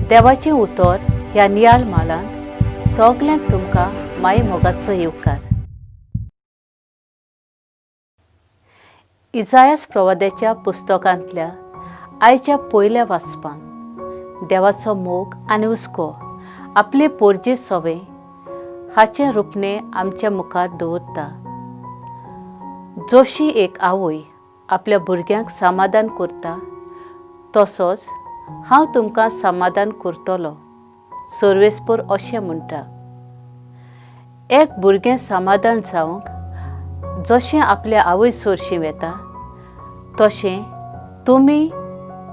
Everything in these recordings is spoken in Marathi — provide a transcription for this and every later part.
देवाचें उतर ह्या नियाल मालांत सगल्यांक तुमकां माई मोगाचो येवकार. इसायास प्रवाद्याच्या पुस्तकांतल्या आयच्या पयल्या वाचपान देवाचो मोग आनी हुस्को आपले पोरजे सवे हाचें रुपणे आमच्या मुखार दवरता. जशी एक आवय आपल्या भुरग्यांक समाधान करता तसोच हांव तुमकां समाधान करतलो, सर्वेस्पर अशें म्हणटा. एक भुरगें समाधान जावंक जशें आपल्या आवय सरशीं वेता तशें तुमी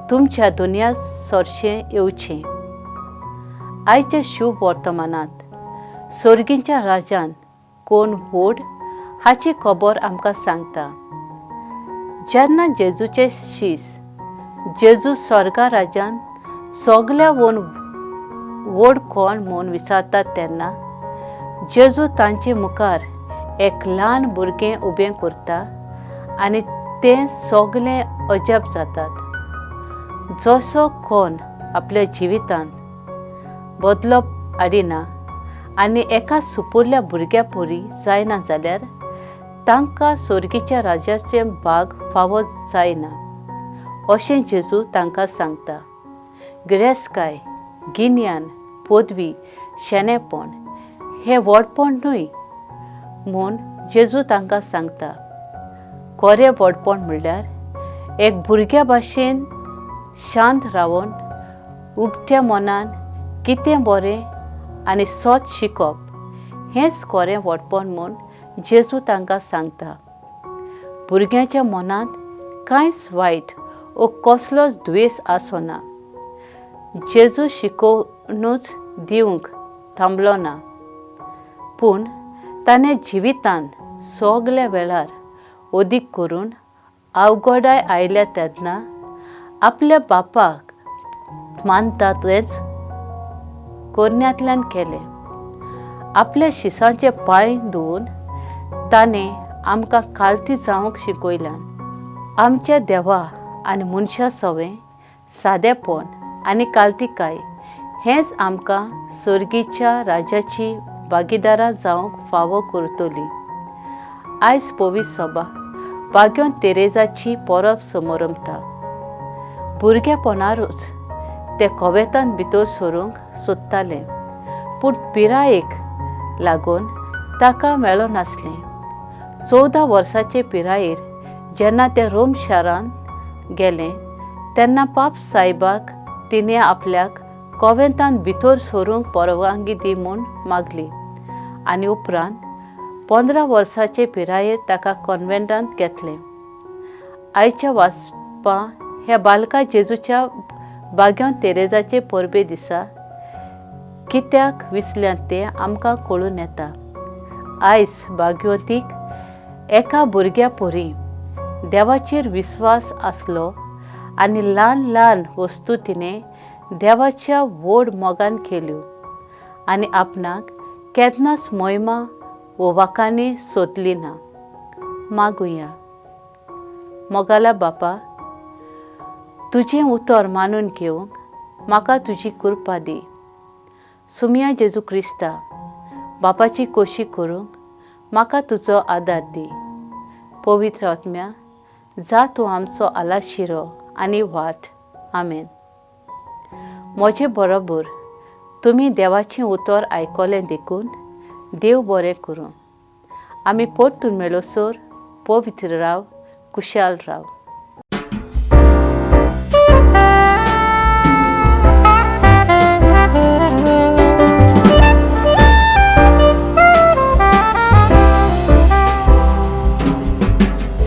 तुमच्या दुनिया सरशें येवचें. आयच्या शुभ वर्तमानांत सर्गीच्या राजान कोण व्हड हाची खबर आमकां सांगता. जेन्ना जेजूचे शीस जेजू स्वर्गा राज्यान सगल्या व्हड कोण म्हूण विचारतात तेन्ना जेजू तांचे मुखार एक ल्हान भुरगें उबें करता आनी तें सगलें अजाप जातात. जसो कोण आपल्या जिवितांत बदलप हाडिना आनी एका सुपुरल्या भुरग्या परी जायना जाल्यार तांकां सर्गीच्या राज्याचे भाग फावो जायना अशें जेजू तांकां सांगता. गिरेस्तकाय, गिन्यान, पदवी, शेणेपण हें व्हडपण न्हय म्हूण जेजू तांकां सांगता. खरें व्हडपण म्हणल्यार एक भुरग्या भाशेन शांत रावन उक्त्या मनान कितें बरें आनी सच शिकप हेंच खरें व्हडपण म्हूण जेजू तांकां सांगता. भुरग्याच्या मनांत कांयच वायट वो कसलोच द्वेस आसना. जेजू शिकोवनूच दिवंक थांबलो ना, पूण ताणें जिवितांत सगल्या वेळार ओदीक करून अवघडाय आयल्या तेन्ना आपल्या बापाक मानता तेंच कोरण्यांतल्यान केलें. आपल्या शिसांचे पांय धुवन ताणें आमकां कालती जावंक शिकयल्यान. आमच्या देवा आनी मनशा सवें सादेपण आनी कालतीकाय हेंच आमकां सर्गीच्या राज्याची भागीदारां जावंक फावो करतली. आयज पवित्र सभा भाग्योन तेरेजाची परब समोरंभता. भुरगेपणारूच ते कवेतान भितर सरूंक सोदतालें, पूण पिरायेक लागून ताका मेळ्ळो नासलें. 14 वर्साचे पिरायेर जेन्ना ते रोम शारांत गेले तेन्ना पाप सायबाक तिणें आपल्याक कवेतान भितर सरूंक परवानगी दी म्हूण मागली आनी उपरांत 15 वर्साचे पिरायेर ताका कॉन्व्हेंटांत घेतलें. आयच्या वाचपां ह्या बालका जेजूच्या भाग्योन तेरेजाचे परबे दिसा कित्याक विसल्यात तें आमकां कळून येता. आयज भाग्यवतीक एका भुरग्या परी देवाचेर विस्वास आसलो आनी ल्हान ल्हान वस्तू तिणें देवाच्या व्हड मोगान केल्यो आनी आपणाक केन्नाच मोहिमा वो वाखाणी सोदली ना. मागुया. मोगाला बापा, तुजें उतर मानून घेवंक म्हाका तुजी कृपा दी. सुमया जेजू क्रिस्ता, बापाची खोशी करूंक म्हाका तुजो आदार दी. पवित्र आत्म्या, जा तूं आमचो आलाशिरो आनी वाट. आमेन. म्हजे बरोबर तुमी देवाचें उतर आयकलें देखून देव बरें करूं. आमी परतून मेळोसर पवित्र राव, कुशाल राव.